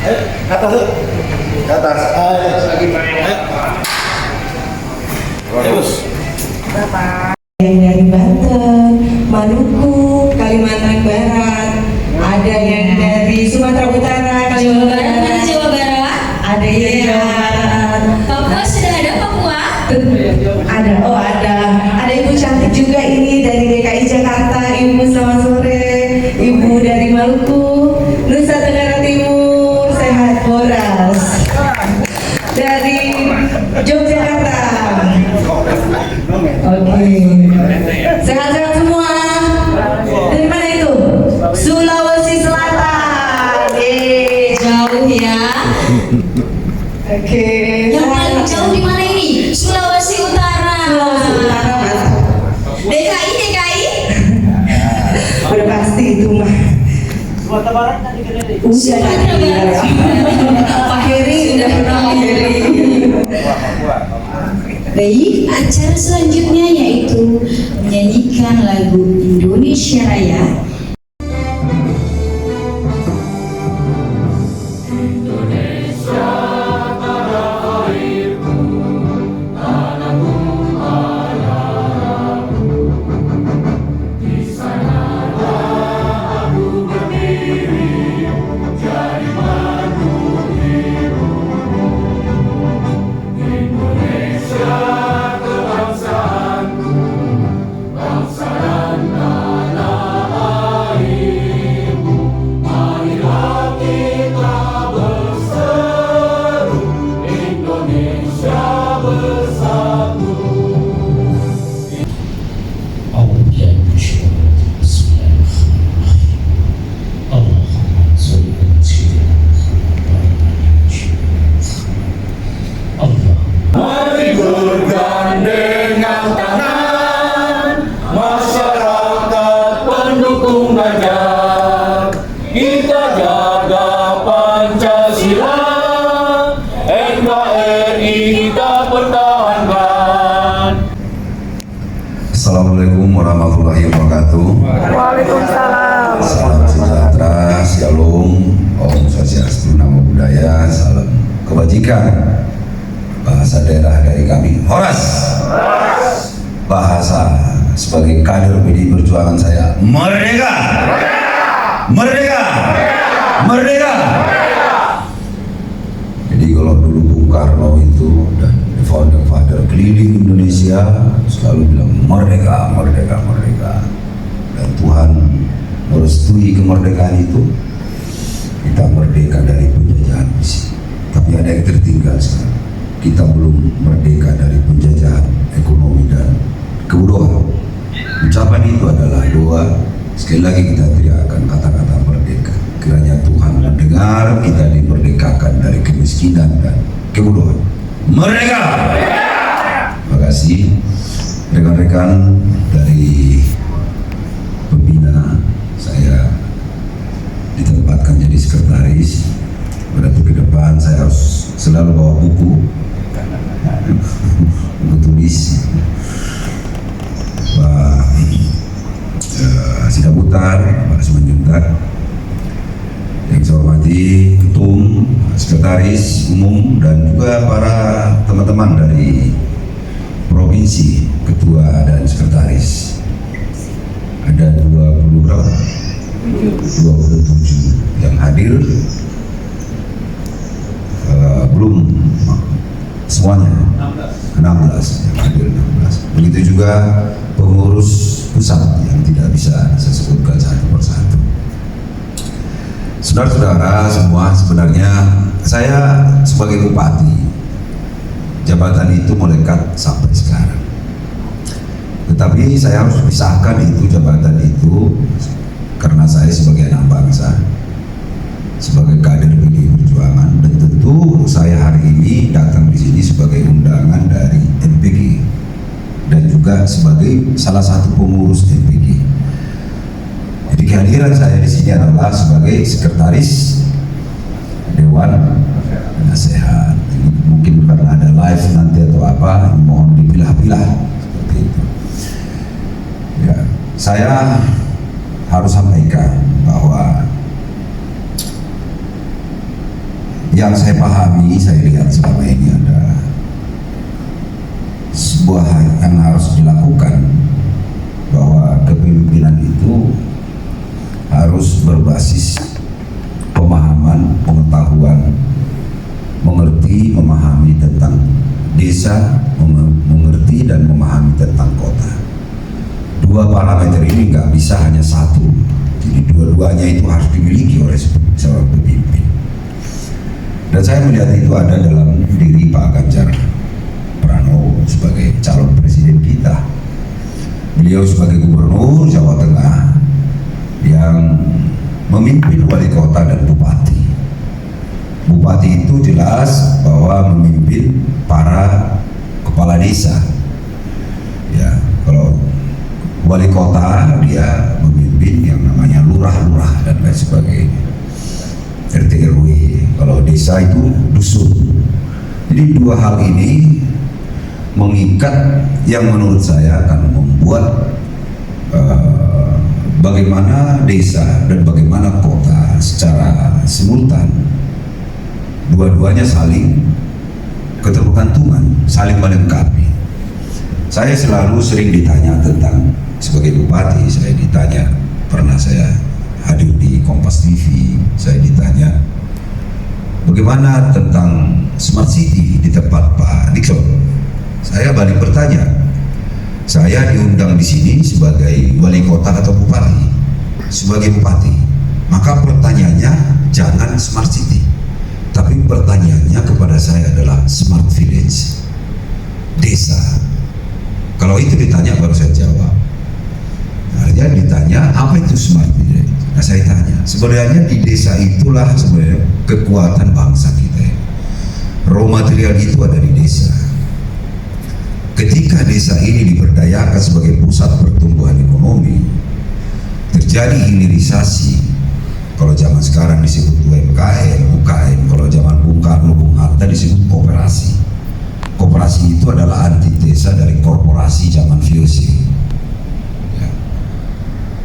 Ke atas tuh. Ke atas. Lagi main. Terus. Bapak. Yang dari Banten, Maluku, Kalimantan Barat, ada yang dari Sumatera Utara, Jawa Barat, mana Jawa Barat? ada yang Jawa Barat. Papua sudah ada Papua? Ada, oh ada ibu cantik juga ini dari DKI Jakarta. Ibu selamat sore. Ibu dari Maluku, Nusa Tenggara Timur, sehat boras. Dari Yogyakarta. Oke. Sehat-sehat semua. Dari mana itu? Sulawesi Selatan. Jauh ya. Oke. Yang paling jauh di mana ini? Sulawesi Utara. Sulawesi Utara, mantap. DKI. Udah pasti itu mah. Sumatera Barat tadi kena deh. Sumatera Barat. Pak Heri udah pernah Pak Heri. Baik, acara selanjutnya yaitu menyanyikan lagu Indonesia Raya. Kita jaga Pancasila, NKRI kita pertahankan. Assalamualaikum warahmatullahi wabarakatuh. Waalaikumsalam. Salam sejahtera, shalom, om swastiastu, namo buddhaya, salam kebajikan. Bahasa daerah dari kami, Horas. Bahasa sebagai kader PDI Perjuangan saya, merdeka. Merdeka! Merdeka! Jadi kalau dulu Bung Karno itu dan founder keliling Indonesia selalu bilang merdeka, merdeka, merdeka. Dan Tuhan merestui kemerdekaan itu. Kita merdeka dari penjajahan fisik. Tapi ada yang tertinggal sekarang. Kita belum merdeka dari penjajahan ekonomi dan kebodohan. Ucapan itu adalah doa. Sekali lagi kita teriakkan kata-kata merdeka. Kiranya Tuhan mendengar kita dimerdekakan dari kemiskinan dan kebodohan. Merdeka! Terima kasih rekan-rekan dari pembina. Saya ditempatkan jadi sekretaris. Berarti ke depan saya harus selalu bawa buku tulis. Pak Sidaputar, Pak Simanjuntak, yang saya hormati ketum, sekretaris umum, dan juga para teman-teman dari provinsi, ketua dan sekretaris. Ada 20 berapa? 27 yang hadir. Belum semuanya 16 yang hadir, 16. Begitu juga pengurus pusat yang tidak bisa saya sebutkan satu persatu. Saudara-saudara semua, sebenarnya saya sebagai bupati, jabatan itu melekat sampai sekarang. Tetapi saya harus pisahkan itu jabatan itu karena saya sebagai anak bangsa, sebagai kader PDI Perjuangan, dan tentu saya hari ini datang di sini sebagai undangan dari MPG dan juga sebagai salah satu pengurus MPG. Jadi kehadiran saya di sini adalah sebagai sekretaris Dewan Penasehat. Mungkin karena ada live nanti atau apa, mohon dipilah-pilah seperti itu. Ya, saya harus sampaikan bahwa Yang saya pahami, saya lihat selama ini ada sebuah hal yang harus dilakukan, bahwa kepemimpinan itu harus berbasis pemahaman, pengetahuan, mengerti, memahami tentang desa, mengerti dan memahami tentang kota. Dua parameter ini nggak bisa hanya satu, jadi dua-duanya itu harus dimiliki oleh seorang pemimpin. Dan saya melihat itu ada dalam diri Pak Ganjar Pranowo sebagai calon presiden kita. Beliau sebagai gubernur Jawa Tengah yang memimpin wali kota dan bupati. Bupati itu jelas bahwa memimpin para kepala desa. Ya, kalau wali kota dia memimpin yang namanya lurah-lurah dan lain sebagainya. RT RW, kalau desa itu dusun. Jadi dua hal ini mengikat yang menurut saya akan membuat bagaimana desa dan bagaimana kota secara simultan dua-duanya saling ketergantungan, saling melengkapi. Saya selalu sering ditanya tentang, sebagai bupati saya ditanya, pernah saya hadir di Kompas TV, saya ditanya bagaimana tentang Smart City di tempat Pak Dikson. Saya balik bertanya, saya diundang di sini sebagai wali kota atau bupati? Sebagai bupati. Maka pertanyaannya jangan Smart City, tapi pertanyaannya kepada saya adalah Smart Village, desa. Kalau itu ditanya baru saya jawab. Artinya ditanya apa itu Smart Village? Nah saya tanya, sebenarnya di desa itulah sebenarnya kekuatan bangsa kita. Raw material itu ada di desa. Ketika desa ini diberdayakan sebagai pusat pertumbuhan ekonomi, terjadi hilirisasi. Kalau zaman sekarang disebut UMKM, UKM. Kalau zaman Bung Karno, Bung Hatta disebut koperasi. Koperasi itu adalah antitesa dari korporasi zaman VOC.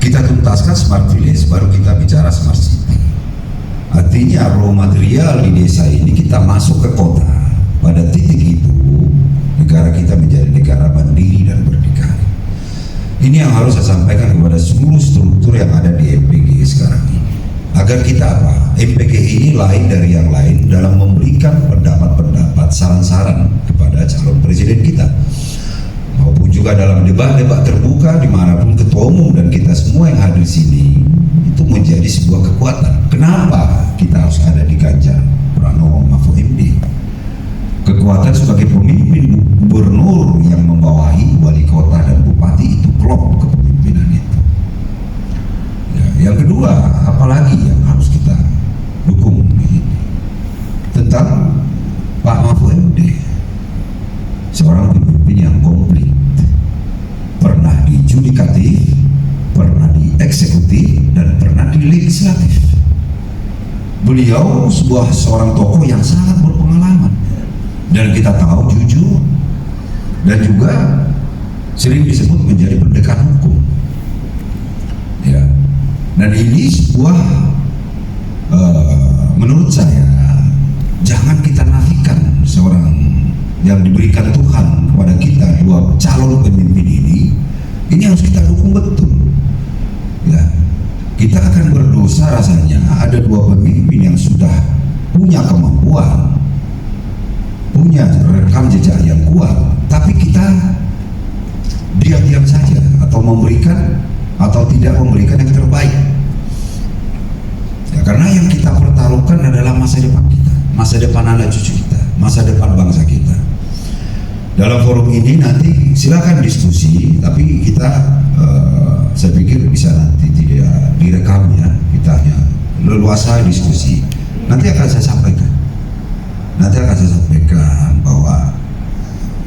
Kita tuntaskan Smart Village, baru kita bicara Smart City. Artinya raw material di desa ini kita masuk ke kota. Pada titik itu negara kita menjadi negara mandiri dan berdikari. Ini yang harus saya sampaikan kepada seluruh struktur yang ada di MPG sekarang ini. Agar kita apa? MPG ini lain dari yang lain dalam memberikan pendapat-pendapat, saran-saran kepada calon presiden kita. Maupun juga dalam debat-debat terbuka dimanapun ketua umum dan kita semua yang hadir di sini itu menjadi sebuah kekuatan. Kenapa kita harus ada di Ganjar Pranowo Mahfud MD? Kekuatan sebagai pemimpin gubernur yang membawahi wali kota dan bupati itu klop kepemimpinan itu. Ya, yang kedua, apalagi yang harus kita dukung ini tentang Pak Mahfud MD, seorang pemimpin yang komplit, pernah di judikatif, pernah di eksekutif, dan pernah di legislatif. Beliau seorang tokoh yang sangat berpengalaman dan kita tahu jujur dan juga sering disebut menjadi pendekar hukum. Ya, dan ini sebuah menurut saya jangan kita nafikan seorang yang diberikan Tuhan kepada kita, dua calon pemimpin ini harus kita dukung betul. Ya, kita akan berdosa rasanya ada dua pemimpin yang sudah punya kemampuan, punya rekam jejak yang kuat, tapi kita diam-diam saja atau memberikan atau tidak memberikan yang terbaik. Ya, karena yang kita pertaruhkan adalah masa depan kita, masa depan anak cucu kita, masa depan bangsa kita. Dalam forum ini nanti silakan diskusi, tapi kita saya pikir bisa nanti tidak direkam ya, kita hanya leluasa diskusi. Nanti akan saya sampaikan. Bahwa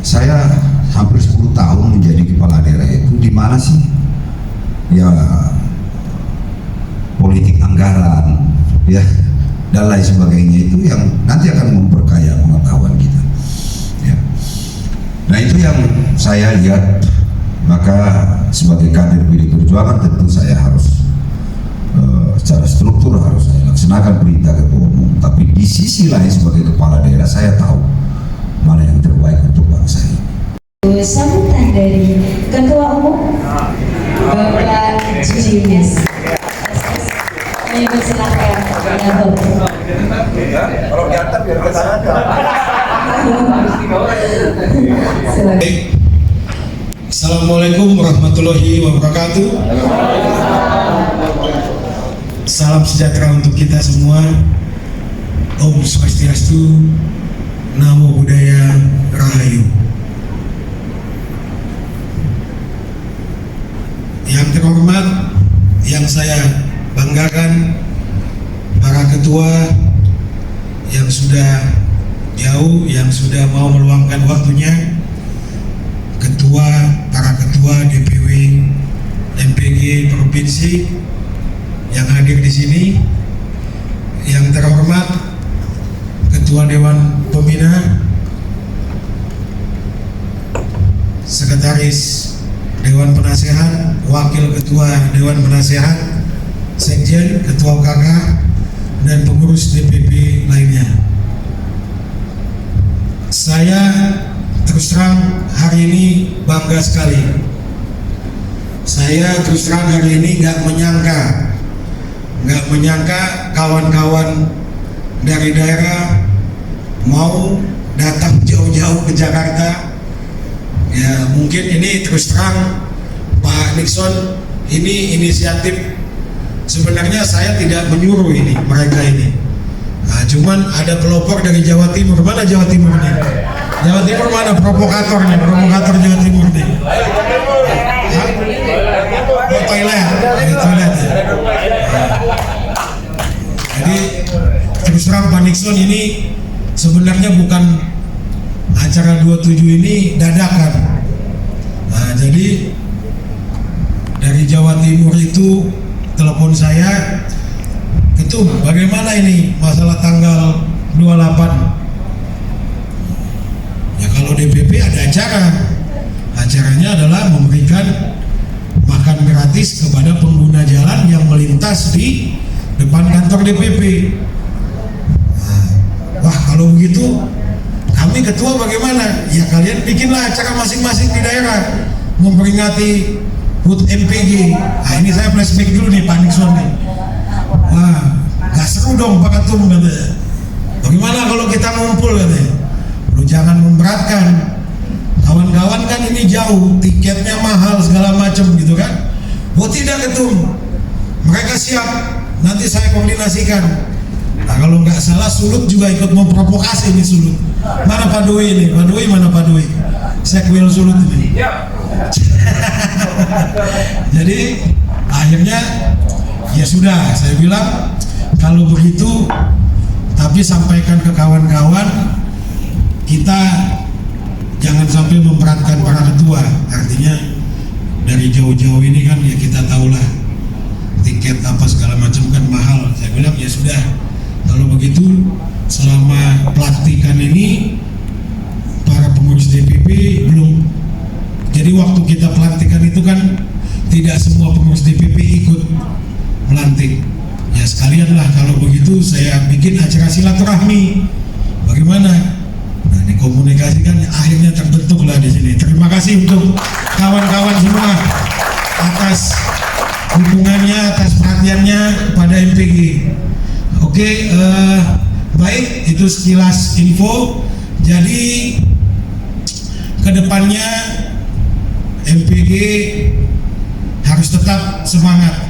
saya hampir 10 tahun menjadi kepala daerah itu di mana sih ya politik anggaran ya dan lain sebagainya itu yang nanti akan memperkaya pengetahuan kita. Ya. Nah itu yang saya lihat, maka sebagai kader PDI Perjuangan tentu saya harus secara struktur harus saya laksanakan perintah ketua umum, tapi di sisi lain sebagai kepala daerah saya tahu mana yang terbaik untuk bangsa ini. Sambutan dari Ketua Umum Bapak Julius. Kami persilakan ya Bapak. Kalau diantar biar ke sana aja. Silakan. Assalamualaikum warahmatullahi wabarakatuh. Salam sejahtera untuk kita semua. Om Swastiastu, Namo Buddhaya, Rahayu. Yang terhormat, yang saya banggakan, para ketua yang sudah jauh, yang sudah mau meluangkan waktunya, para ketua DPW MPG Provinsi yang hadir di sini, yang terhormat Ketua Dewan Pembina, Sekretaris Dewan Penasehat, Wakil Ketua Dewan Penasehat, Sekjen, Ketua UKK, dan pengurus DPP lainnya. Saya terus terang hari ini bangga sekali. Saya terus terang hari ini nggak menyangka kawan-kawan dari daerah mau datang jauh-jauh ke Jakarta. Ya mungkin ini terus terang Pak Nixon, ini inisiatif. Sebenarnya saya tidak menyuruh ini mereka ini. Nah, cuman ada pelopor dari Jawa Timur. Mana Jawa Timur nih? Jawa Timur mana provokatornya? Provokator Jawa Timur nih. Oh, toilet ya. Jadi terus terang Pak Nixon ini sebenarnya bukan acara 27 ini dadakan. Nah, jadi dari Jawa Timur itu telepon saya, Ketum, bagaimana ini masalah tanggal 28? Ya kalau DPP ada acara. Acaranya adalah memberikan makan gratis kepada pengguna jalan yang melintas di depan kantor DPP. Nah, wah kalau begitu kami ketua bagaimana? Ya kalian bikinlah acara masing-masing di daerah memperingati HUT MPG. Nah ini saya flashback dulu nih Pak Nixon nih. Wah gak seru dong Pak Ketum katanya. Bagaimana kalau kita ngumpul katanya? Lu jangan memberatkan. Kawan-kawan kan ini jauh, tiketnya mahal segala macam gitu kan. Oh tidak Ketum, mereka siap, nanti saya koordinasikan. Nah kalau nggak salah Sulut juga ikut memprovokasi nih Sulut. Mana Pak Doi ini? Pak Doi mana Pak Doi? Sekwil Sulut ini. Jadi akhirnya ya sudah, saya bilang kalau begitu, tapi sampaikan ke kawan-kawan, kita jangan sampai memberatkan para ketua. Artinya dari jauh-jauh ini kan ya kita tahulah tiket apa segala macam kan mahal. Saya bilang ya sudah, kalau begitu selama pelantikan ini para pengurus DPP belum. Jadi waktu kita pelantikan itu kan tidak semua pengurus DPP ikut melantik. Ya sekalianlah kalau begitu saya bikin acara silaturahmi. Bagaimana? Nah, dikomunikasikan akhirnya terbentuklah di sini. Terima kasih untuk kawan-kawan semua atas dukungannya, atas perhatiannya pada MPG. Oke, baik, itu sekilas info. Jadi kedepannya MPG harus tetap semangat.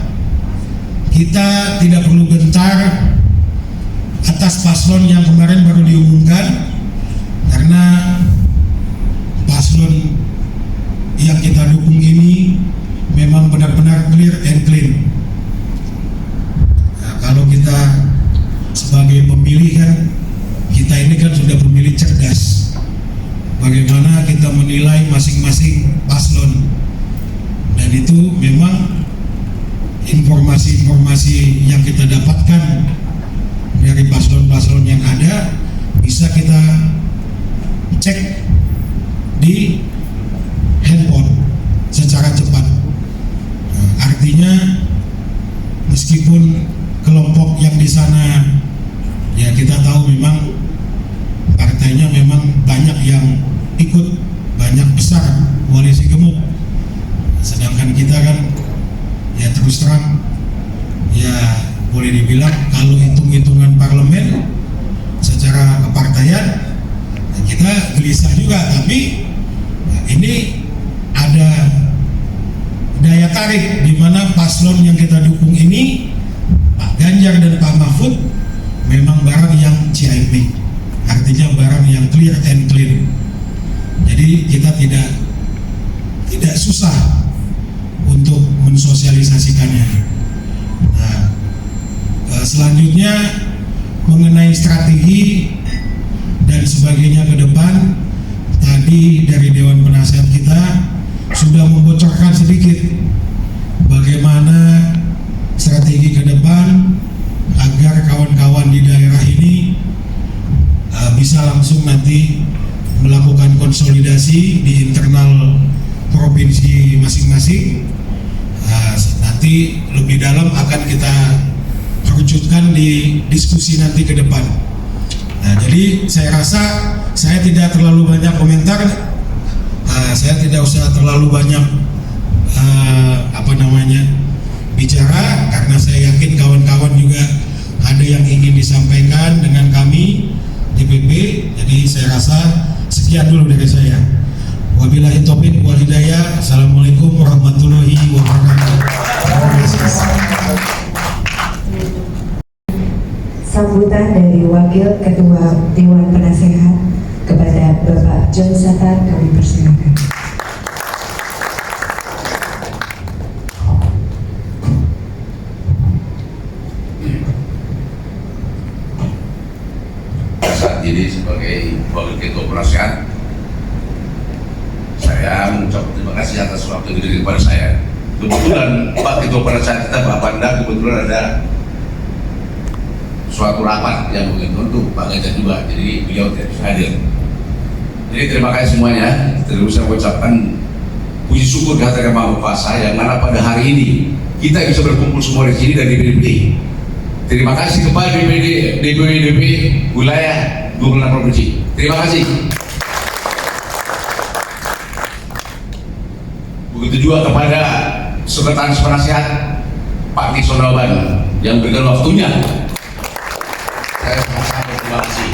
Kita tidak perlu gentar atas paslon yang kemarin baru diumumkan, karena paslon yang kita dukung ini memang benar-benar clear and clean. Nah, kalau kita sebagai pemilih kan, kita ini kan sudah pemilih cerdas. Bagaimana kita menilai masing-masing paslon, dan itu memang informasi-informasi yang kita dapatkan dari paslon-paslon yang ada bisa kita cek di handphone secara cepat. Nah, artinya meskipun kelompok yang di sana ya kita tahu tapi ini ada daya tarik di mana paslon yang kita dukung ini, Pak Ganjar dan Pak Mahfud, memang barang yang CIP, artinya barang yang clear and clean. Jadi kita tidak susah untuk mensosialisasikannya. Nah, selanjutnya mengenai strategi dan sebagainya ke depan, tadi dari Dewan Penasehat kita sudah membocorkan sedikit bagaimana strategi ke depan agar kawan-kawan di daerah ini bisa langsung nanti melakukan konsolidasi di internal provinsi masing-masing. Nanti lebih dalam akan kita kerucutkan di diskusi nanti ke depan. Nah, jadi saya rasa saya tidak terlalu banyak komentar, saya tidak usah terlalu banyak bicara, karena saya yakin kawan-kawan juga ada yang ingin disampaikan dengan kami DPP. Jadi saya rasa sekian dulu dari saya. Wabillahi taufiq wal hidayah. Assalamualaikum warahmatullahi wabarakatuh. Sambutan dari Wakil Ketua Dewan Penasehat kepada Bapak John Satar kami persilakan. Saat ini sebagai Wakil Ketua Penasehat, saya mengucapkan terima kasih atas waktu yang diberikan kepada saya. Kebetulan Pak Ketua Penasehat kita, Pak Panda, kebetulan ada suatu rapat yang mungkin untuk Pak Ganjar juga, jadi beliau tidak bisa hadir. Jadi terima kasih semuanya. Terus saya ucapkan puji syukur kehadiran Maha Kuasa yang mana pada hari ini kita bisa berkumpul semua di sini dan di DPD. Terima kasih kepada DPD wilayah 26 provinsi. Terima kasih. Begitu juga kepada Sekretaris Penasehat Pak Kisonawan yang berikan waktunya. Saya sangat terima kasih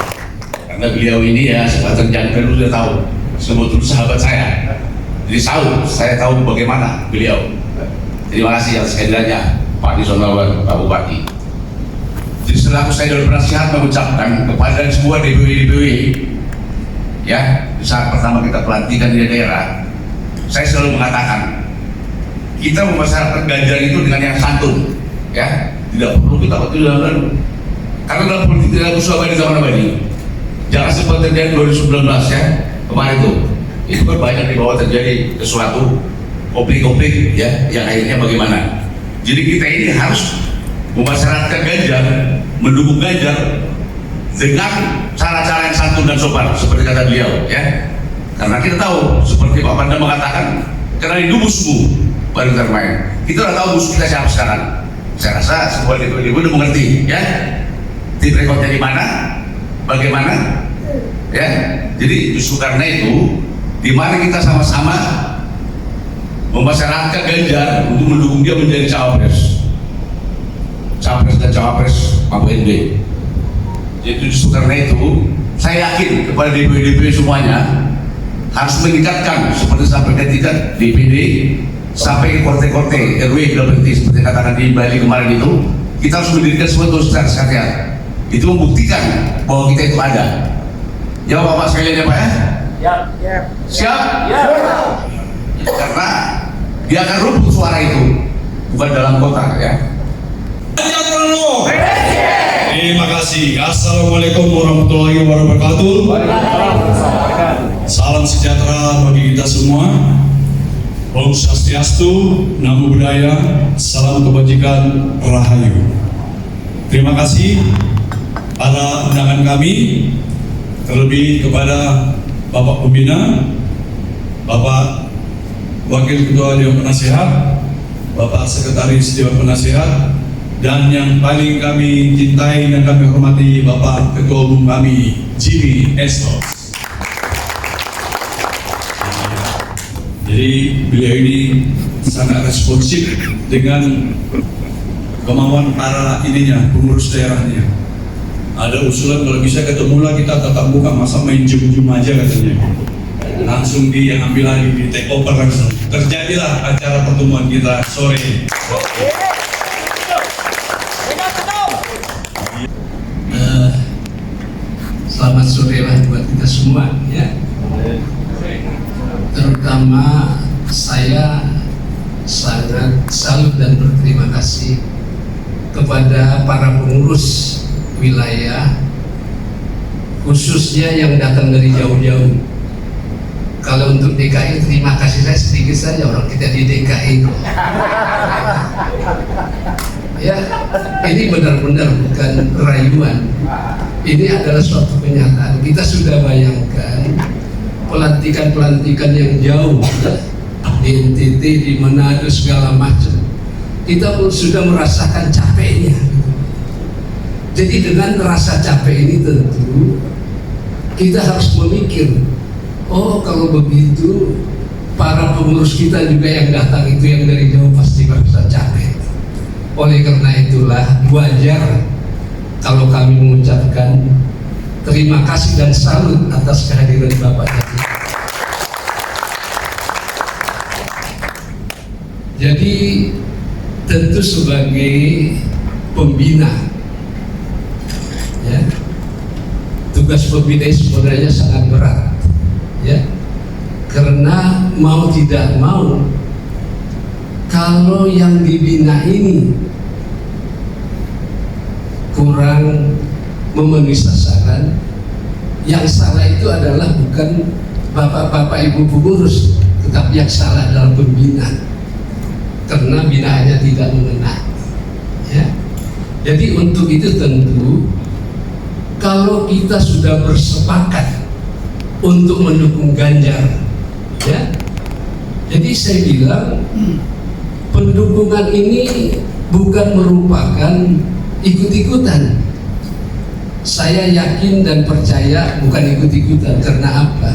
karena beliau ini ya sebatas jangan sudah tahu sebetulnya sahabat saya, jadi saya tahu bagaimana beliau. Terima kasih atas kehadirannya Pak Kisonawan, Pak Bupati. Jadi selaku saya dari Penasehat mengucapkan kepada semua DPW ya, di saat pertama kita pelantikan di daerah, saya selalu mengatakan kita memasyarakatkan Ganjar itu dengan yang santun, ya, tidak perlu kita lalu. Karena dalam politik tidak ada musuh abadi zaman abadi. Jangan seperti terjadi 2019 ya kemarin itu kan banyak di bawah terjadi sesuatu konflik-konflik ya, yang akhirnya bagaimana. Jadi kita ini harus memasyarakatkan Ganjar, mendukung Ganjar dengan cara-cara yang santun dan sopan seperti kata beliau ya. Karena kita tahu seperti Pak Panda mengatakan, karena ini musuh baru termain. Kita udah tahu musuh kita siapa sekarang. Saya rasa semua itu udah mengerti ya. Tim rekodnya di mana, bagaimana, ya. Jadi justru karena itu, di mana kita sama-sama memasyarakatkan Ganjar untuk mendukung dia menjadi cawapres dan cawapres Pak BNB. Jadi justru karena itu, saya yakin kepada DPD semuanya harus meningkatkan seperti sampai ke tingkat DPD sampai ke korte-korte RW seperti katakan di Bali kemarin itu, kita harus mendirikan suatu sekretariat. Itu membuktikan bahwa kita itu ada. Ya Bapak sekalian ya Pak ya? Ya. Siap? Ya. Karena dia akan rumput suara itu, bukan dalam kota ya. Terima kasih. Assalamualaikum warahmatullahi wabarakatuh. Salam sejahtera bagi kita semua. Om Swastiastu, Namo Buddhaya, salam kebajikan, Rahayu. Terima kasih pada undangan kami, terlebih kepada Bapak Pembina, Bapak Wakil Ketua Dewan Penasehat, Bapak Sekretaris Dewan Penasehat, dan yang paling kami cintai dan kami hormati Bapak Ketua Umum kami, Jimmy Estos. Jadi beliau ini sangat responsif dengan kemauan para pengurus daerahnya. Ada usulan kalau bisa ketemu lah kita tetap buka, masa main jum-jum aja katanya. langsung diambil lagi, di take over langsung. Terjadilah acara pertemuan kita sore. Selamat sore lah buat kita semua ya. Terutama saya sangat salut dan berterima kasih kepada para pengurus wilayah, khususnya yang datang dari jauh-jauh. Kalau untuk DKI terima kasih saya sedikit saja, orang kita di DKI kok. Ya, ini benar-benar bukan rayuan. Ini adalah suatu kenyataan. Kita sudah bayangkan pelantikan-pelantikan yang jauh ya, di NTT, di Manado segala macam. Kita pun sudah merasakan capeknya. Jadi dengan rasa capek ini tentu kita harus memikir, oh kalau begitu para pengurus kita juga yang datang itu yang dari jauh pasti merasa capek. Oleh karena itulah wajar kalau kami mengucapkan terima kasih dan salut atas kehadiran Bapak tadi. Jadi tentu sebagai pembina, ya, tugas pembina sebenarnya sangat berat, ya, karena mau tidak mau kalau yang dibina ini kurang memenuhi sasaran, yang salah itu adalah bukan bapak-bapak ibu pengurus, tetapi yang salah adalah pembina, karena binaannya tidak mengena. Ya. Jadi untuk itu tentu kalau kita sudah bersepakat untuk mendukung Ganjar, ya, jadi saya bilang pendukungan ini bukan merupakan ikut-ikutan. Saya yakin dan percaya bukan ikut-ikutan. Karena apa?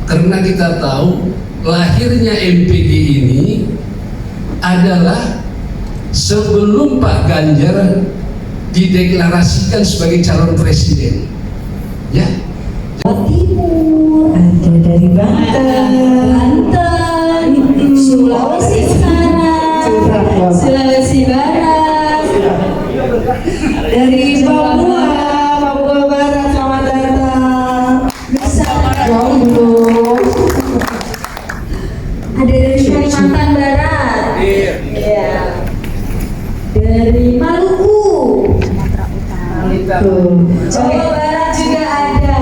Karena kita tahu lahirnya MPD ini adalah sebelum Pak Ganjar dideklarasikan sebagai calon presiden. Ya. Jawa Timur, ada dari Banten, Sulawesi Utara, Sulawesi Barat, dari Papua Barat, selamat datang. Jomblo. Ada dari Kalimantan Barat, ya. Dari Maluku, Jawa Barat juga ada.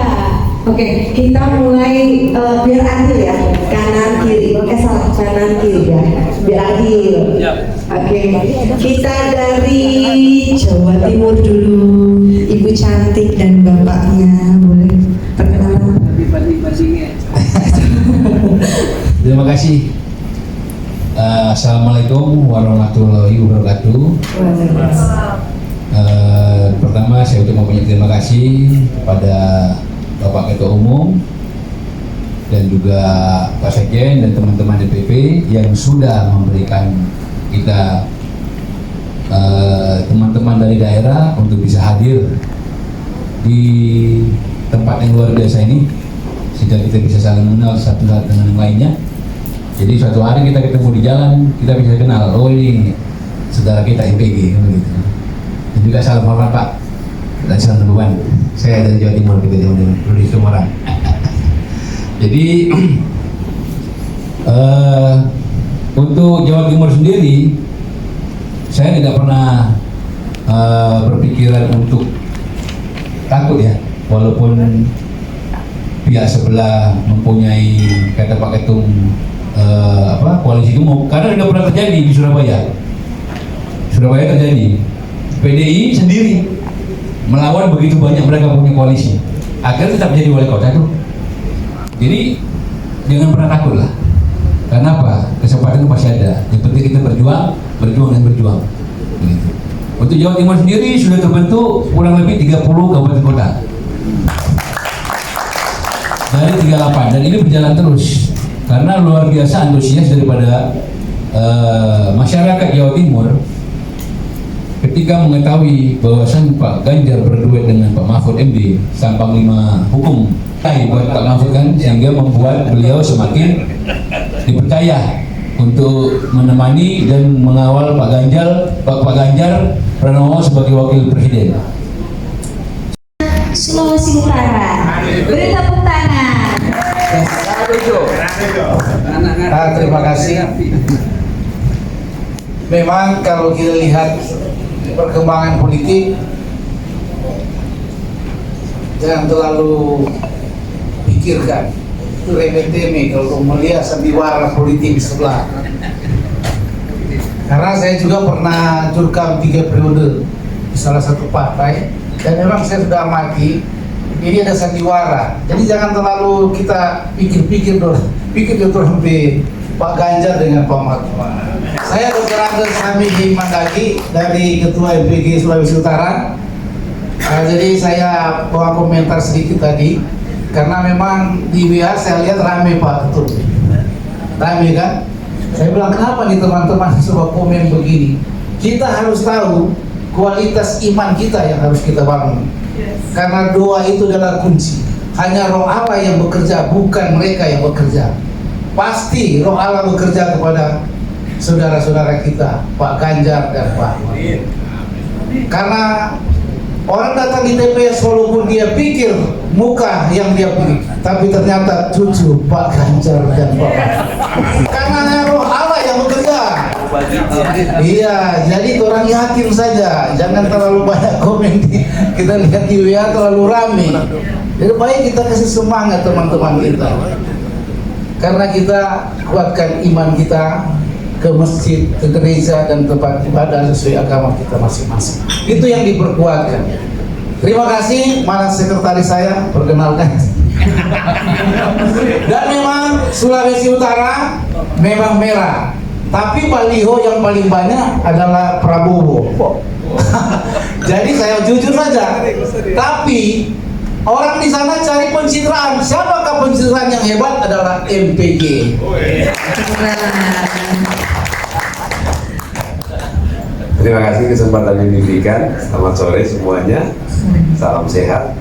Oke, kita mulai biar adil ya, kanan kiri. Salah, kanan kiri ya, biar adil. Oke, kita dari Jawa Timur dulu. Ibu cantik dan bapaknya boleh perkenalan. Terima kasih. Assalamualaikum warahmatullahi wabarakatuh. Pertama saya ucapkan banyak terima kasih kepada Bapak Ketua Umum dan juga Pak Sekjen dan teman-teman DPP yang sudah memberikan kita teman-teman dari daerah untuk bisa hadir di tempat yang luar biasa ini, sehingga kita bisa saling mengenal satu dengan yang lainnya. Jadi suatu hari kita ketemu di jalan, kita bisa kenal, oh ini saudara kita MPG, gitu. Dan juga salam hormat Pak dan salam beban. Saya dari Jawa Timur, kita dari Semarang. Jadi untuk Jawa Timur sendiri, saya tidak pernah berpikiran untuk takut ya, walaupun pihak sebelah mempunyai kata Pak Ketum koalisi gemuk, karena tidak pernah terjadi di Surabaya. Surabaya terjadi, PDI sendiri melawan begitu banyak mereka punya koalisi, akhirnya tetap jadi wali kota tuh. Jadi jangan pernah takut lah. Karena apa? Kesempatan itu pasti ada. Yang penting kita berjuang dan berjuang. Begitu. Untuk Jawa Timur sendiri sudah terbentuk kurang lebih 30 kabupaten kota dari 38, dan ini berjalan terus karena luar biasa antusias daripada masyarakat Jawa Timur ketika mengetahui bahwasan Pak Ganjar berduet dengan Pak Mahfud MD, sang Panglima Hukum buat Pak Mahfud kan, sehingga membuat beliau semakin dipercaya untuk menemani dan mengawal Pak Ganjar Pranowo sebagai Wakil Presiden. Sulawesi Utara. Beri tepuk tangan. Terima kasih. Memang kalau kita lihat perkembangan politik, jangan terlalu pikirkan itu remeh-temeh kalau melihat sandiwara politik sebelah. Karena saya juga pernah curkam 3 periode di salah satu partai, dan memang saya sudah amati ini ada sandiwara. Jadi jangan terlalu kita pikir-pikir dulu, pikir betul sampai Pak Ganjar dengan Pak Mahfud. Saya Dr. Agus Hamidi Mandagi dari Ketua MPG Sulawesi Utara. Jadi saya bawa komentar sedikit tadi, karena memang di WA saya lihat rame Pak Ketua, rame kan? Saya bilang kenapa nih teman-teman coba komen begini? Kita harus tahu kualitas iman kita yang harus kita bangun. Karena doa itu adalah kunci. Hanya Roh Allah yang bekerja, bukan mereka yang bekerja. Pasti Roh Allah bekerja kepada saudara-saudara kita, Pak Ganjar dan Pak Mahfud. Karena orang datang di TPS walaupun dia pikir muka yang dia pilih, tapi ternyata cucu Pak Ganjar dan Pak Mahfud. Karena Roh Allah yang bekerja. Iya, jadi orang yakin saja, jangan terlalu banyak komen. Kita lihat di WA terlalu rame. Jadi baik kita kasih semangat teman-teman kita, karena kita kuatkan iman kita ke masjid, ke gereja, dan tempat ibadah sesuai agama kita masing-masing. Itu yang diperkuatkan. Terima kasih, mana sekretaris saya, perkenalkan. Dan memang Sulawesi Utara memang merah, tapi baliho yang paling banyak adalah Prabowo. Jadi saya jujur saja, tapi orang di sana cari pencitraan. Siapakah pencitraan yang hebat? Adalah MPG. Terima kasih kesempatan yang diberikan. Selamat sore semuanya. Salam sehat,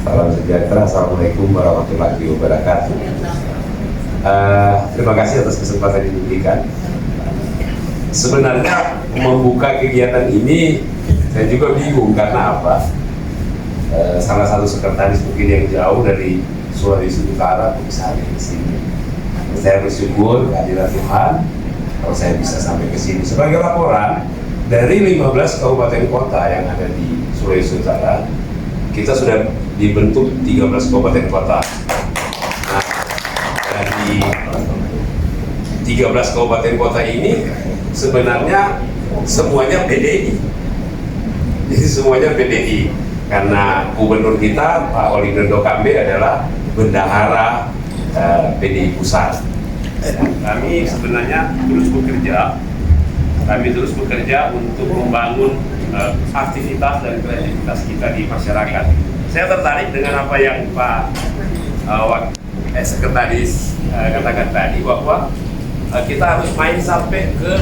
salam sejahtera. Assalamualaikum warahmatullahi wabarakatuh. Terima kasih atas kesempatan yang diberikan. Sebenarnya membuka kegiatan ini saya juga bingung karena apa? Salah satu sekretaris mungkin yang jauh dari Sulawesi Utara bisa hadir ke sini. Saya bersyukur kehadiran Tuhan kalau saya bisa sampai ke sini. Sebagai laporan dari 15 kabupaten kota yang ada di Sulawesi Utara, kita sudah dibentuk 13 kabupaten kota. Nah, dari 13 kabupaten kota ini sebenarnya semuanya PDI. Jadi semuanya PDI, karena gubernur kita Pak Olindo Kambe adalah bendahara PDI Pusat. Kami sebenarnya terus bekerja untuk membangun aktivitas dan kreativitas kita di masyarakat. Saya tertarik dengan apa yang Pak Sekretaris katakan tadi, bahwa kita harus main sampai ke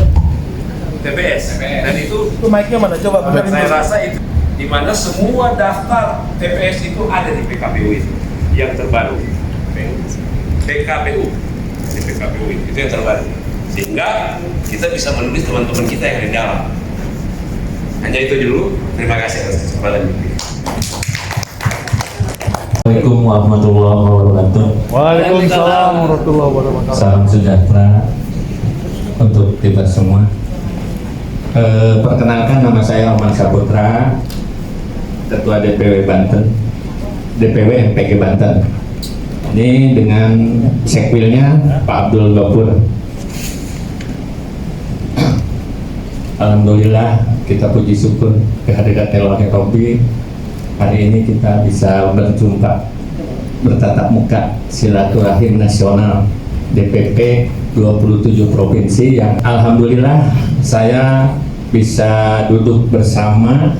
TPS. Dan itu mic-nya mana? Coba saya rasa itu di mana semua daftar TPS itu ada di PKPU itu yang terbaru. PKPU di PKPU itu yang terbaru, sehingga kita bisa menulis teman-teman kita yang di dalam. Hanya itu dulu. Terima kasih atas kesempatan ini. Assalamualaikum warahmatullahi wabarakatuh. Waalaikumsalam warahmatullahi wabarakatuh. Salam sejahtera untuk kita semua. Perkenalkan, nama saya Oman Saputra, Ketua DPW Banten, DPW MPG Banten. Ini dengan sekwilnya Pak Abdul Ghafur. Alhamdulillah, kita puji syukur kehadiran Elohim Robbi. Hari ini kita bisa berjumpa, bertatap muka, silaturahim nasional DPP 27 provinsi yang alhamdulillah saya bisa duduk bersama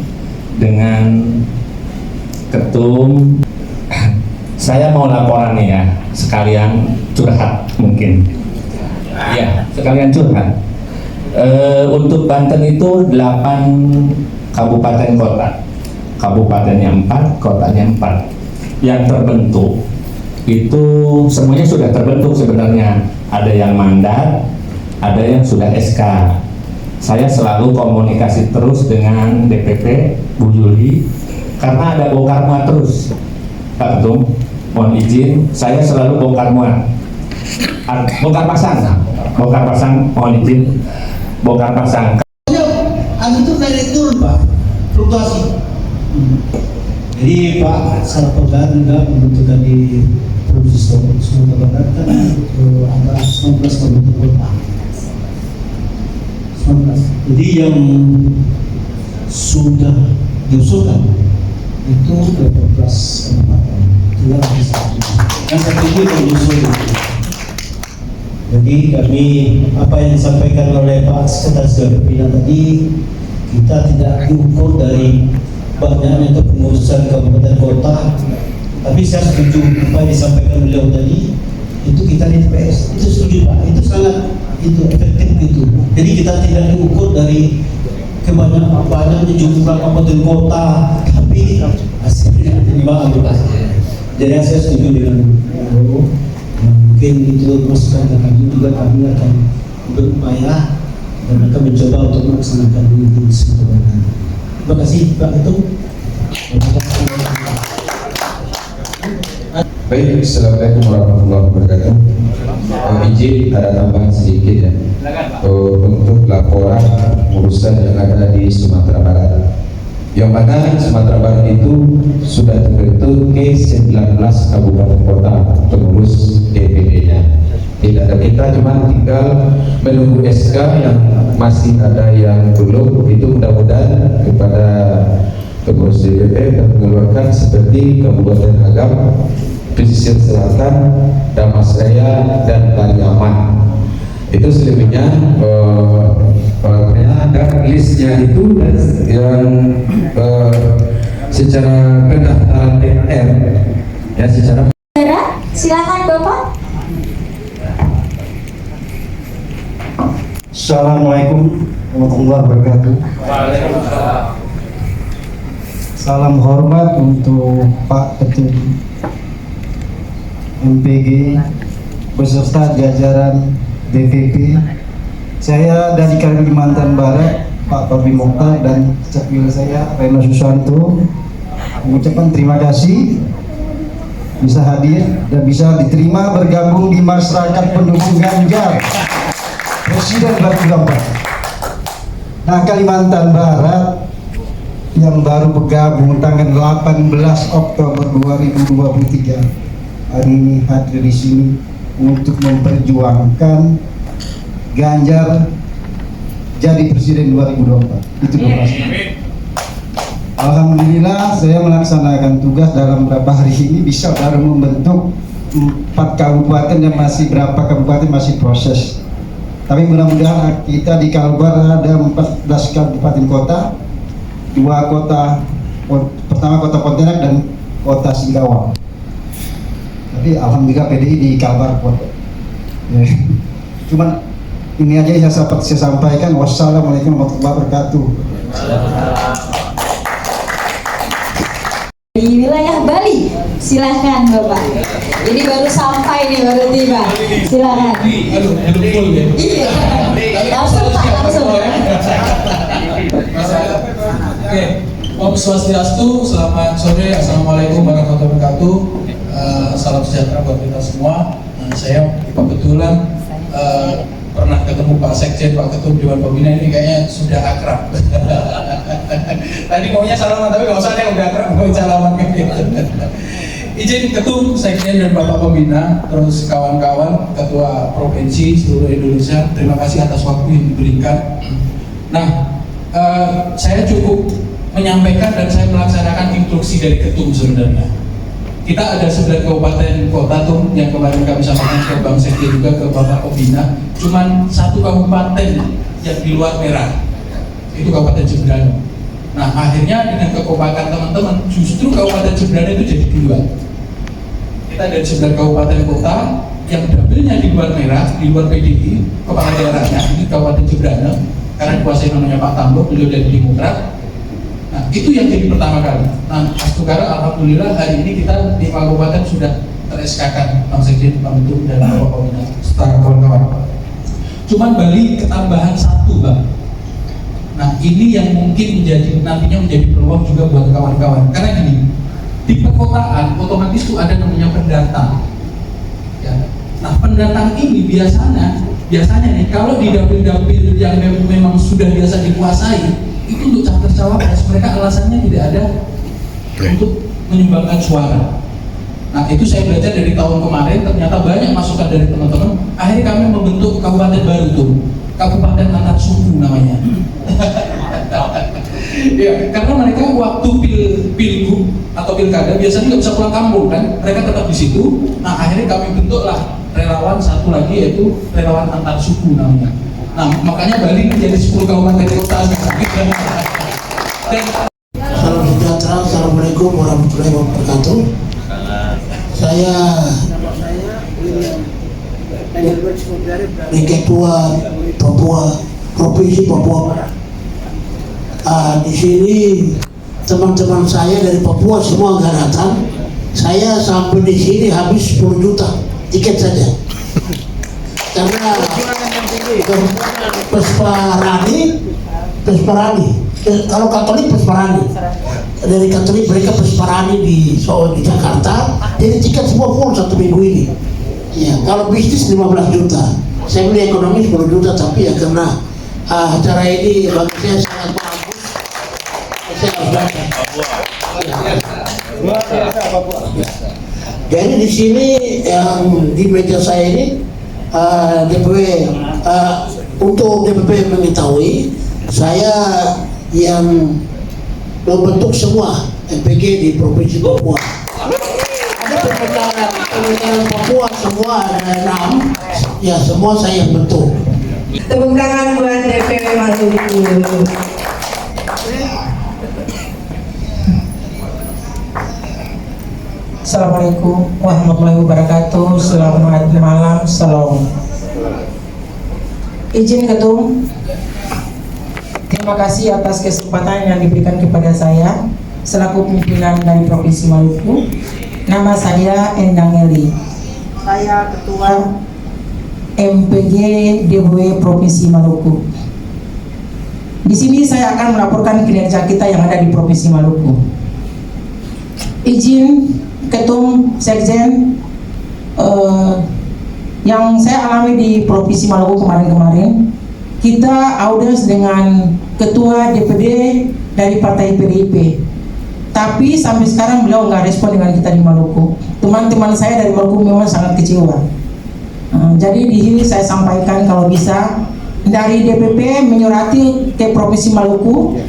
dengan ketum. Saya mau laporan nih ya, sekalian curhat mungkin. Ya, sekalian curhat. Untuk Banten itu 8 kabupaten kota. Kabupatennya 4, kotanya 4. Yang terbentuk itu semuanya sudah terbentuk sebenarnya. Ada yang mandat, ada yang sudah SK. Saya selalu komunikasi terus dengan DPP Bu Yuli karena ada bongkar muat terus. Pak Ketum, mohon izin, saya selalu bongkar muat. Bongkar pasang, mohon izin, bongkar pasang. Angin itu naik turun Pak, fluktuasi. Jadi Pak, salah pegang juga membutuhkan di Provinsi Sumatera Barat kan ada 19 kabupaten kota. 19. Jadi yang sudah diusulkan itu 12 kabupaten. Tinggal bisa. Yang satu itu diusul. Jadi kami apa yang disampaikan oleh Pak Sekretaris Dewan tadi, kita tidak diukur dari banyaknya kepengurusan kabupaten kota, tapi saya setuju apa yang disampaikan beliau tadi, itu kita di TPS itu setuju Pak, itu sangat itu efektif itu. Jadi kita tidak diukur dari banyaknya jumlah kabupaten kota, tapi hasilnya minimal. Jadi saya setuju dengan mungkin itu masukan dan kami akan berupaya dan akan mencoba untuk melaksanakan ini sebenarnya. Terima kasih Pak Ketum. Baik, Assalamualaikum warahmatullahi wabarakatuh. Izin ada tambahan sedikit ya. Untuk laporan urusan yang ada di Sumatera Barat. Yang mana Sumatera Barat itu sudah terbentuk ke 19 kabupaten kota pengurus DPD-nya. Tidak ada, kita cuma tinggal menunggu SK yang masih ada yang belum, itu mudah-mudahan kepada pengurus DPP dan mengeluarkan seperti Kabupaten Agam, Pesisir Selatan, Damas Raya, dan Pariaman. Itu selebihnya ada listnya itu dan yang secara pendaftaran THR ya secara. Silakan Bapak. Assalamualaikum warahmatullahi wabarakatuh. Salam hormat untuk Pak Ketum MPG beserta jajaran DPP. Saya dari Kalimantan Barat, Pak Parvi Mokhtar dan capil saya Reno Susanto mengucapkan terima kasih bisa hadir dan bisa diterima bergabung di masyarakat pendukung Ganjar Presiden 2024. Nah, Kalimantan Barat yang baru bergabung tanggal 18 Oktober 2023 hari ini hadir di sini untuk memperjuangkan Ganjar jadi Presiden 2024. Itu terima kasih. Alhamdulillah saya melaksanakan tugas dalam beberapa hari ini bisa baru membentuk 4 kabupaten dan masih berapa kabupaten masih proses. Tapi mudah-mudahan kita di Kalbar ada 14 kabupaten kota, 2 kota, pertama kota Pontianak dan kota Singkawang. Tapi alhamdulillah PDI di Kalbar kota. Ya. Cuman ini aja yang saya sampaikan. Wassalamualaikum warahmatullahi wabarakatuh. Di wilayah Bali, silahkan Bapak. Ini baru sampai nih, baru tiba. Silahkan. Iya. Langsung Pak, langsung. Oke, Om Swastiastu, selamat sore, Assalamualaikum warahmatullahi wabarakatuh. Salam sejahtera buat kita semua. Saya kebetulan pernah ketemu Pak Sekjen, Pak Ketum Dewan Pembina, ini kayaknya sudah akrab. Tadi maunya salaman, tapi nggak usah deh, udah akrab, mau salaman. Izin Ketum, Sekjen dan Bapak Pembina, terus kawan-kawan, Ketua Provinsi seluruh Indonesia, terima kasih atas waktu yang diberikan. Nah, saya cukup menyampaikan dan saya melaksanakan instruksi dari Ketum sebenarnya. Kita ada 9 kabupaten kota tuh yang kemarin kami sampaikan ke Bang Sekjen juga ke Bapak Pembina, cuman 1 kabupaten yang di luar merah, itu Kabupaten Jembrana. Nah akhirnya dengan kekompakan teman-teman, justru Kabupaten Jembrana itu jadi 2. Kita ada 9 kabupaten kota yang dapilnya di luar merah, di luar PDI, kepala daerahnya ini Kabupaten Jembrana, karena kuasa namanya Pak Tambo, beliau dari Demokrat. Nah, itu yang jadi pertama kali. Nah, Astukara alhamdulillah hari ini kita di Kabupaten sudah ter-SK-kan Bang Sekjen, Bang Bentuk, dan Bapak Pembina setara kawan-kawan. Cuman Bali ketambahan satu, Bang. Nah, ini yang mungkin nantinya menjadi peluang juga buat kawan-kawan. Karena gini, di perkotaan otomatis itu ada namanya pendatang. Ya. Nah, pendatang ini biasanya nih kalau di dapil-dapil yang memang sudah biasa dikuasai, itu untuk capres-cawapres mereka alasannya tidak ada untuk menyumbangkan suara. Nah, itu saya belajar dari tahun kemarin, ternyata banyak masukan dari teman-teman. Akhirnya kami membentuk kabupaten baru tuh, kabupaten antar suku namanya. Ya, karena mereka waktu pilgub atau pilkada biasanya nggak bisa pulang kampung kan, mereka tetap di situ. Nah, akhirnya kami bentuklah relawan satu lagi, yaitu relawan antar suku namanya. Nah, makanya Bali menjadi 10 kabupaten kota. Salam sejahtera, assalamualaikum warahmatullahi wabarakatuh. Saya Ketua Papua Provinsi Papua Barat. Di sini teman-teman saya dari Papua semua nggak datang. Saya sampai di sini habis 10 juta tiket saja. Karena Pesparani, kalau Katolik Pesparani, dari Katolik mereka Pesparani di Jakarta, jadi tiket semua full 1 minggu ini. Ya, kalau bisnis 15 juta, saya beli ekonomi 10 juta, tapi ya karena acara ini bagi saya sangat bagus, saya harus datang. Jadi di sini yang di meja saya ini DPW, untuk DPP mengetahui saya yang membentuk semua MPG di Provinsi Papua. Ada pemerintahan Papua semua ada 6, ya semua saya yang bentuk. Tepuk tangan buat DPW Maluku. Assalamualaikum warahmatullahi wabarakatuh. Selamat malam, salam. Izin Ketum, terima kasih atas kesempatan yang diberikan kepada saya selaku pimpinan dari Provinsi Maluku. Nama saya Endang Eli. Saya Ketua MPG DPW Provinsi Maluku. Di sini saya akan melaporkan kinerja kita yang ada di Provinsi Maluku. Izin Ketum, Sekjen, yang saya alami di Provinsi Maluku kemarin-kemarin, kita audiens dengan Ketua DPD dari Partai PDIP, tapi sampai sekarang beliau nggak respon dengan kita di Maluku. Teman-teman saya dari Maluku memang sangat kecewa. Jadi di sini saya sampaikan kalau bisa dari DPP menyurati ke Provinsi Maluku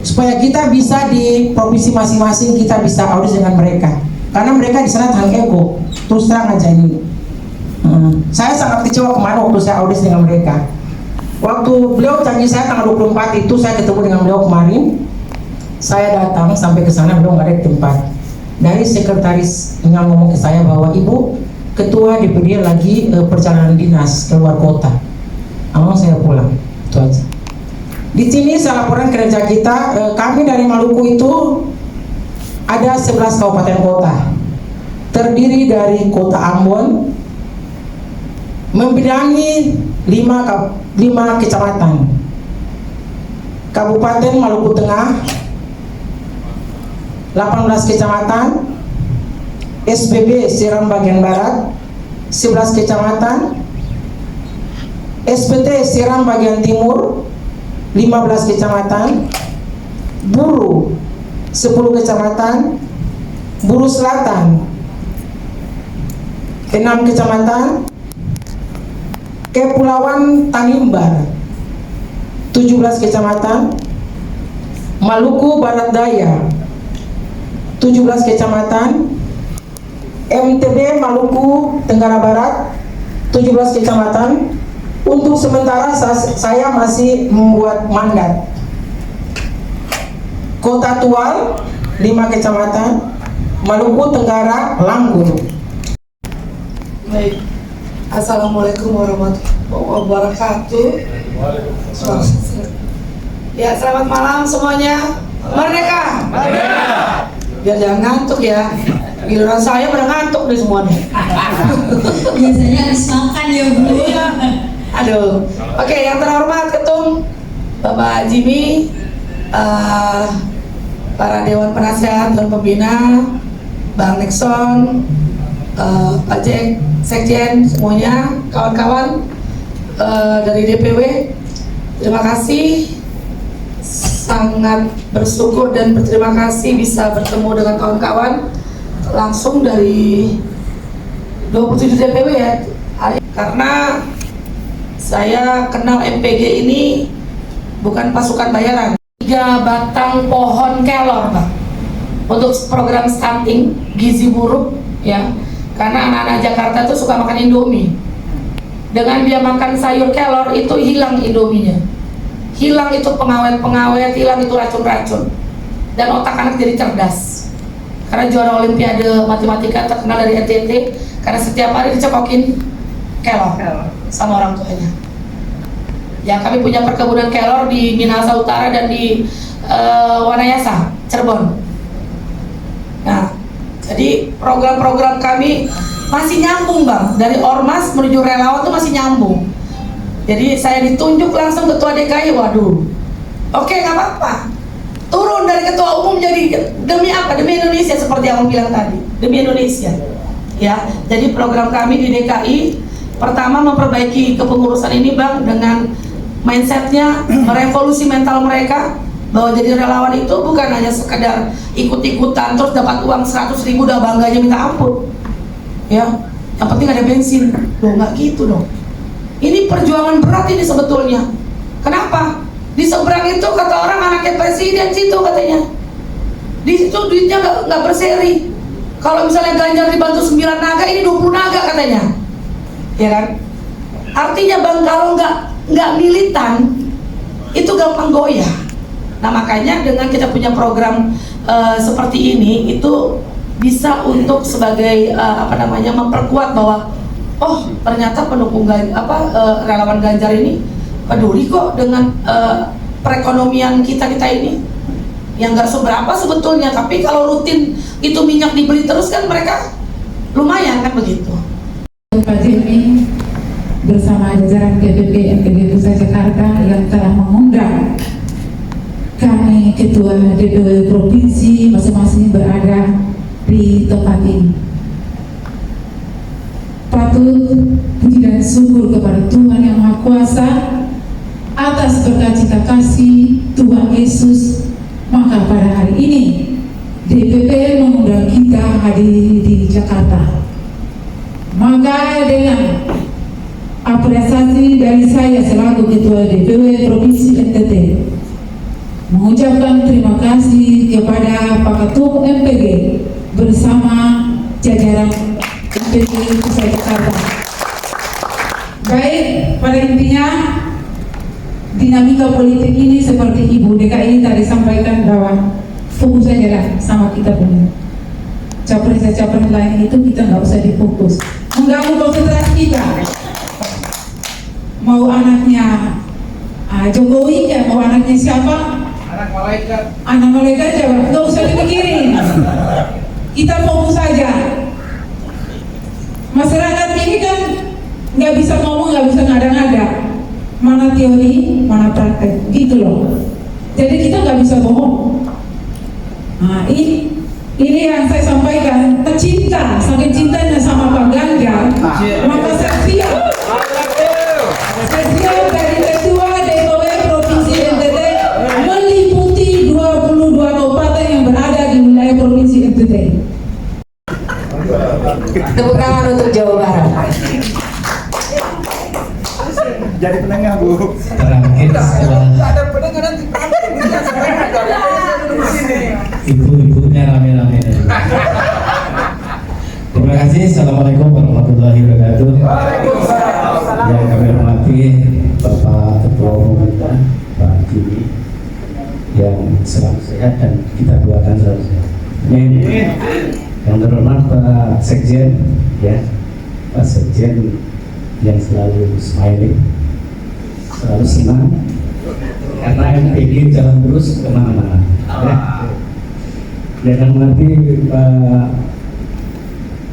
supaya kita bisa di provinsi masing-masing kita bisa audiens dengan mereka. Karena mereka di sana tang ego, terus terang aja ini. Saya sangat kecewa kemarin waktu saya audis dengan mereka. Waktu beliau janji saya tanggal 24 itu saya ketemu dengan beliau kemarin. Saya datang sampai ke sana, beliau nggak ada di tempat. Dari sekretaris yang ngomong ke saya bahwa Ibu Ketua DPD lagi perjalanan dinas keluar kota. Lalu saya pulang, itu aja. Di sini saya laporan kerja kita. Kami dari Maluku itu ada 11 kabupaten kota, terdiri dari kota Ambon, membidangi 5 kecamatan. Kabupaten Maluku Tengah 18 kecamatan, SBB Seram bagian barat 11 kecamatan, SPT Seram bagian timur 15 kecamatan, Buru 10 kecamatan, Buru Selatan 6 kecamatan, Kepulauan Tanimbar 17 kecamatan, Maluku Barat Daya 17 kecamatan, MTB Maluku Tenggara Barat 17 kecamatan. Untuk sementara saya masih membuat mandat. Kota Tual 5 kecamatan, Maluku Tenggara Langgur. Baik, Assalamualaikum warahmatullahi wabarakatuh. Ya, selamat malam semuanya. Merdeka! Merdeka! Biar jangan ngantuk ya. Giliran saya pada ngantuk nih semuanya. Biasanya habis makan ya Bu. Aduh. Oke, yang terhormat Ketum Bapak Jimmy, para Dewan Penasehat dan Pembina, Bang Nixon, Pak Jack, Sekjen, semuanya, kawan-kawan dari DPW, terima kasih, sangat bersyukur dan berterima kasih bisa bertemu dengan kawan-kawan langsung dari 27 DPW ya, karena saya kenal MPG ini bukan pasukan bayaran. 3 batang pohon kelor Pak untuk program stunting gizi buruk ya. Karena anak-anak Jakarta tuh suka makan Indomie. Dengan dia makan sayur kelor itu hilang Indominya. Hilang itu pengawet-pengawet, hilang itu racun-racun. Dan otak anak jadi cerdas. Karena juara olimpiade matematika terkenal dari NTT karena setiap hari dicekokin kelor sama orang tuanya. Ya, kami punya perkebunan kelor di Minahasa Utara dan di Wanayasa, Cirebon. Nah, jadi program-program kami masih nyambung Bang, dari ormas menuju relawan tuh masih nyambung. Jadi saya ditunjuk langsung ketua DKI, waduh, oke nggak apa-apa, turun dari ketua umum jadi demi apa? Demi Indonesia seperti yang bilang tadi, demi Indonesia. Ya, jadi program kami di DKI pertama memperbaiki kepengurusan ini Bang dengan mindsetnya, merevolusi mental mereka. Bahwa jadi relawan itu bukan hanya sekedar ikut-ikutan terus dapat uang 100.000 udah bangganya minta ampun ya, yang penting ada bensin. Loh, nggak gitu dong, ini perjuangan berat ini sebetulnya. Kenapa? Di seberang itu kata orang anaknya presiden situ katanya, di situ duitnya nggak berseri. Kalau misalnya Ganjar dibantu 9 naga, ini 20 naga katanya, ya kan? Artinya Bang, kalau nggak militan itu gampang goyah. Nah, makanya dengan kita punya program seperti ini itu bisa untuk sebagai memperkuat bahwa oh ternyata pendukung relawan Ganjar ini peduli kok dengan perekonomian kita ini yang nggak seberapa sebetulnya, tapi kalau rutin itu minyak dibeli terus kan mereka lumayan kan begitu. Pak Jimmy bersama jajaran DPP MPG Pusat Jakarta yang telah mengundang kami ketua DPW provinsi masing-masing berada di tempat ini. Patut puji dan syukur kepada Tuhan Yang Maha Kuasa atas berkat cinta kasih Tuhan Yesus. Maka pada hari ini DPP mengundang kita hadir di Jakarta. Maka dengan apresiasi dari saya selaku ketua DPW provinsi NTT mengucapkan terima kasih kepada Pak Ketum MPG bersama jajaran MPG Pusat Jakarta. Baik, pada intinya dinamika politik ini seperti Ibu DKI tadi sampaikan bahwa fokus saja lah sama kita punya capres-capres lain itu kita nggak usah difokus, mengganggu konsentrasi kita. Mau anaknya Jokowi ya, mau anaknya siapa? Anak malaikat aja, nggak usah dipikirin. Kita fokus saja. Masyarakat ini kan nggak bisa ngomong, nggak bisa ngada-ngada. Mana teori, mana praktek, gitu loh. Jadi kita nggak bisa bohong. Nah, ini yang saya sampaikan. Cinta, saking cintanya sama Pak Ganjar, maka saya siap. Saya siap dari ketua DPW Provinsi NTT meliputi 22 kabupaten yang berada di wilayah Provinsi NTT. Tepuk tangan untuk Jawa Barat. Jadi penengah Bu. Terakhir ibu-ibunya rame-rame. Terima kasih. Assalamualaikum warahmatullahi wabarakatuh. Yang kami hormati Bapak Ketua Umum kita, Pak Jimmy, yang selalu sehat dan kita doakan selalu sehat. Yang terhormat Pak Sekjen, ya Pak Sekjen yang selalu smiling, selalu senang, karena MPG jalan terus kemana-mana. Jangan mengerti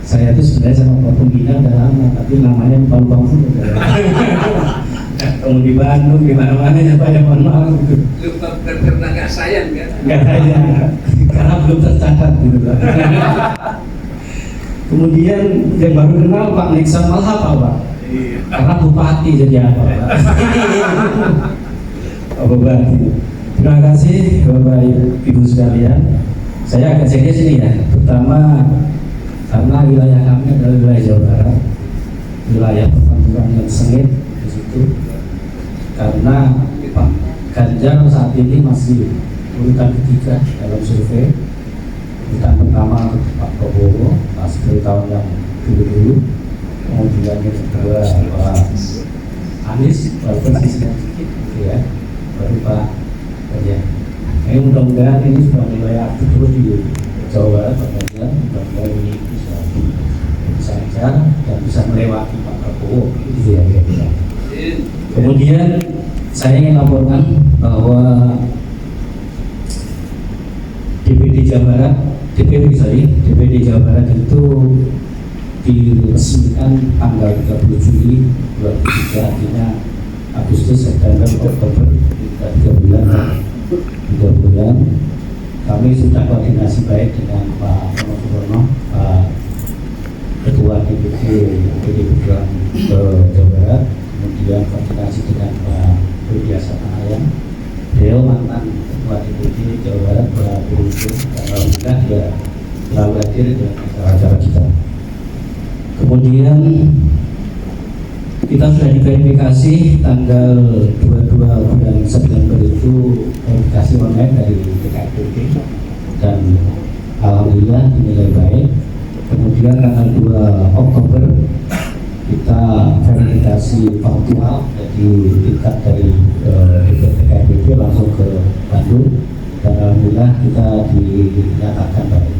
saya itu sebenarnya sama Pak Pembina udah lama, tapi namanya Bang ketemu di Bandung, di mana-mana ya Pak, ya mohon maaf gitu. Karena nggak sayang kan? Nggak sayang, karena belum tercatat gitu Pak. Kemudian yang baru kenal Pak Nixon malah apa Pak? Karena bupati jadi apa Pak? Pak Bupati. Terima kasih Bapak Ibu sekalian. Saya agak serius ini ya, pertama karena wilayah kami adalah wilayah Jawa Barat, wilayah pertempuran yang sengit di situ. Karena Pak Ganjar saat ini masih urutan ketiga dalam survei. Urutan pertama Pak Prabowo pas 10 tahun yang dulu-dulu, kemudian yang kedua Pak Anies walaupun sedikit gitu ya, baru Pak Ganjar. Mudah-mudahan ini sudah mulai aktif terus di Jawa Barat, Pak Ganjar, mudah-mudahan ini bisa lancar dan bisa melewati Pak Prabowo gitu ya kira-kira. Kemudian saya ingin laporkan bahwa DPD Jawa Barat itu diresmikan tanggal 30 Juli 2023, artinya Agustus, September, Oktober, 3 bulan. Kami sudah koordinasi baik dengan Pak Surono, Pak Ketua DPD Perjuangan Jawa Barat, kemudian koordinasi dengan Pak Budi Asatanayan, beliau mantan Ketua DPD Jawa Barat, Pak Budi, alhamdulillah dia selalu hadir dalam acara-acara kita. Kemudian kita sudah diverifikasi tanggal 22 bulan September itu verifikasi online dari DKPP dan alhamdulillah dinilai baik. Kemudian tanggal 2 Oktober kita verifikasi faktual, jadi tingkat dari DKPP langsung ke Bandung dan alhamdulillah kita dinyatakan baik.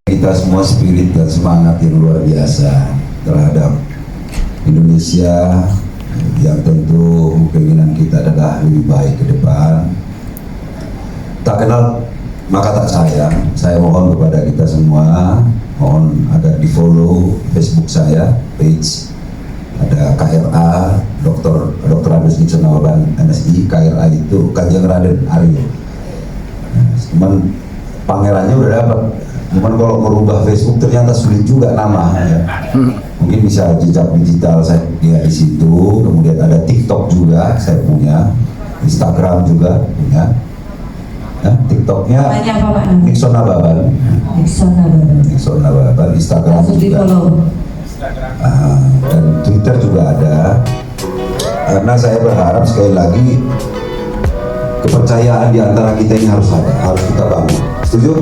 Kita semua spirit dan semangat yang luar biasa terhadap Indonesia, yang tentu keinginan kita adalah lebih baik ke depan. Tak kenal maka tak sayang. Saya mohon kepada kita semua, mohon agar di follow Facebook saya, page ada KRA Dr. Agus Nixon Nawaban MSI. KRA itu Kanjeng Raden Aryo. Cuman pangerannya udah dapat. Cuman kalau merubah Facebook ternyata sulit juga nama. Ya. Mungkin bisa jejak digital saya lihat di situ. Kemudian ada TikTok juga saya punya, Instagram juga punya. Ya, TikToknya Nixon Nawaban. Nixon Nawaban, Instagram juga. Dan Twitter juga ada. Karena saya berharap sekali lagi kepercayaan di antara kita ini harus ada, harus kita bangun. Setuju?